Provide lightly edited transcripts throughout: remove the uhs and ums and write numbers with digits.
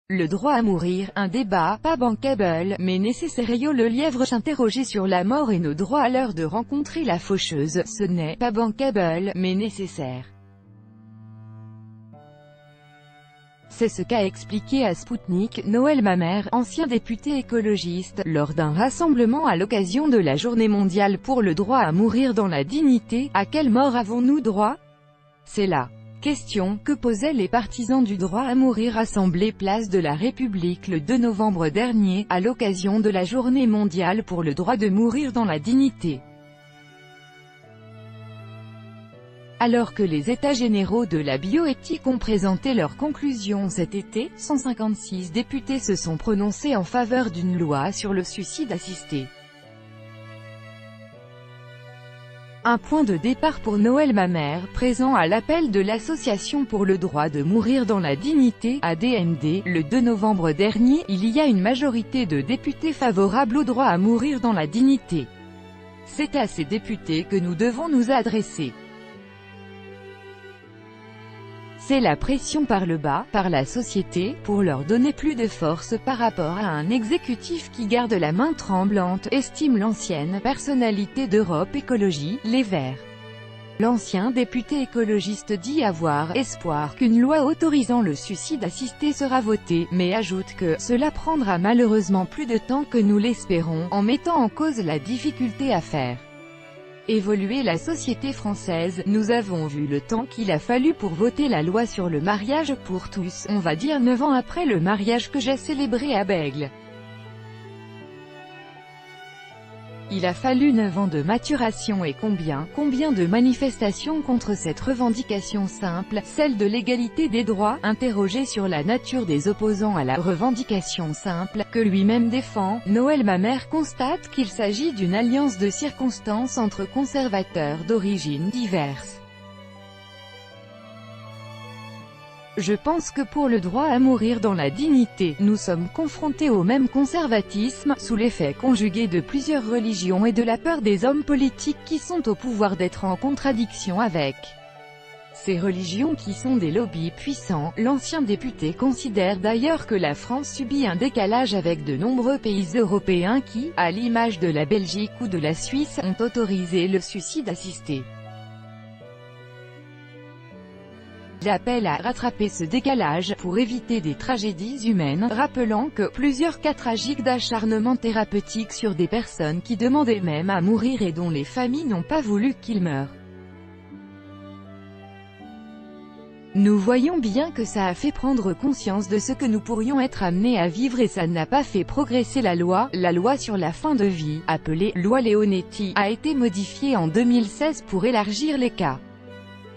Le droit à mourir, un débat, pas bankable, mais nécessaire. Le lièvre s'interrogeait sur la mort et nos droits à l'heure de rencontrer la faucheuse, ce n'est pas bankable, mais nécessaire. C'est ce qu'a expliqué à Spoutnik, Noël Mamère, ancien député écologiste, lors d'un rassemblement à l'occasion de la Journée mondiale pour le droit à mourir dans la dignité. À quelle mort avons-nous droit? C'est la question que posaient les partisans du droit à mourir rassemblés place de la République le 2 novembre dernier, à l'occasion de la Journée mondiale pour le droit de mourir dans la dignité. Alors que les États généraux de la bioéthique ont présenté leurs conclusions cet été, 156 députés se sont prononcés en faveur d'une loi sur le suicide assisté. Un point de départ pour Noël Mamère, présent à l'appel de l'Association pour le droit de mourir dans la dignité, ADMD, le 2 novembre dernier. Il y a une majorité de députés favorables au droit à mourir dans la dignité. C'est à ces députés que nous devons nous adresser. C'est la pression par le bas, par la société, pour leur donner plus de force par rapport à un exécutif qui garde la main tremblante, estime l'ancienne personnalité d'Europe Écologie, Les Verts. L'ancien député écologiste dit avoir espoir qu'une loi autorisant le suicide assisté sera votée, mais ajoute que cela prendra malheureusement plus de temps que nous l'espérons, en mettant en cause la difficulté à faire évoluer la société française. Nous avons vu le temps qu'il a fallu pour voter la loi sur le mariage pour tous, on va dire 9 ans après le mariage que j'ai célébré à Bègle. Il a fallu 9 ans de maturation et combien de manifestations contre cette revendication simple, celle de l'égalité des droits, interrogé sur la nature des opposants à la revendication simple, que lui-même défend. Noël Mamère constate qu'il s'agit d'une alliance de circonstances entre conservateurs d'origines diverses. Je pense que pour le droit à mourir dans la dignité, nous sommes confrontés au même conservatisme, sous l'effet conjugué de plusieurs religions et de la peur des hommes politiques qui sont au pouvoir d'être en contradiction avec ces religions qui sont des lobbies puissants. L'ancien député considère d'ailleurs que la France subit un décalage avec de nombreux pays européens qui, à l'image de la Belgique ou de la Suisse, ont autorisé le suicide assisté. Il appelle à rattraper ce décalage, pour éviter des tragédies humaines, rappelant que plusieurs cas tragiques d'acharnement thérapeutique sur des personnes qui demandaient même à mourir et dont les familles n'ont pas voulu qu'ils meurent. Nous voyons bien que ça a fait prendre conscience de ce que nous pourrions être amenés à vivre et ça n'a pas fait progresser la loi. La loi sur la fin de vie, appelée « loi Leonetti », a été modifiée en 2016 pour élargir les cas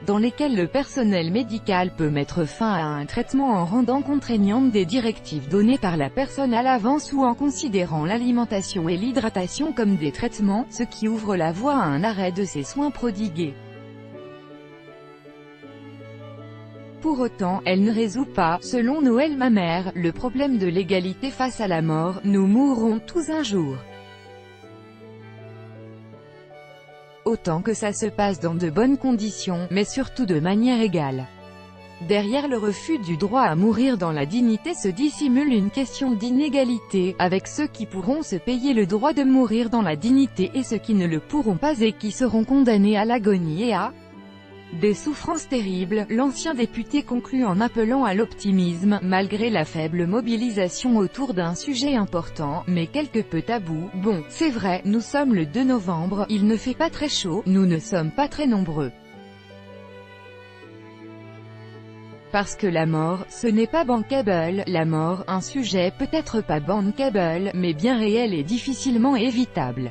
dans lesquels le personnel médical peut mettre fin à un traitement en rendant contraignantes des directives données par la personne à l'avance ou en considérant l'alimentation et l'hydratation comme des traitements, ce qui ouvre la voie à un arrêt de ces soins prodigués. Pour autant, elle ne résout pas, selon Noël Mamère, le problème de l'égalité face à la mort. Nous mourrons tous un jour. Autant que ça se passe dans de bonnes conditions, mais surtout de manière égale. Derrière le refus du droit à mourir dans la dignité se dissimule une question d'inégalité, avec ceux qui pourront se payer le droit de mourir dans la dignité et ceux qui ne le pourront pas et qui seront condamnés à l'agonie et à des souffrances terribles. L'ancien député conclut en appelant à l'optimisme, malgré la faible mobilisation autour d'un sujet important, mais quelque peu tabou. Bon, c'est vrai, nous sommes le 2 novembre, il ne fait pas très chaud, nous ne sommes pas très nombreux. Parce que la mort, ce n'est pas bankable. La mort, un sujet peut-être pas bankable, mais bien réel et difficilement évitable.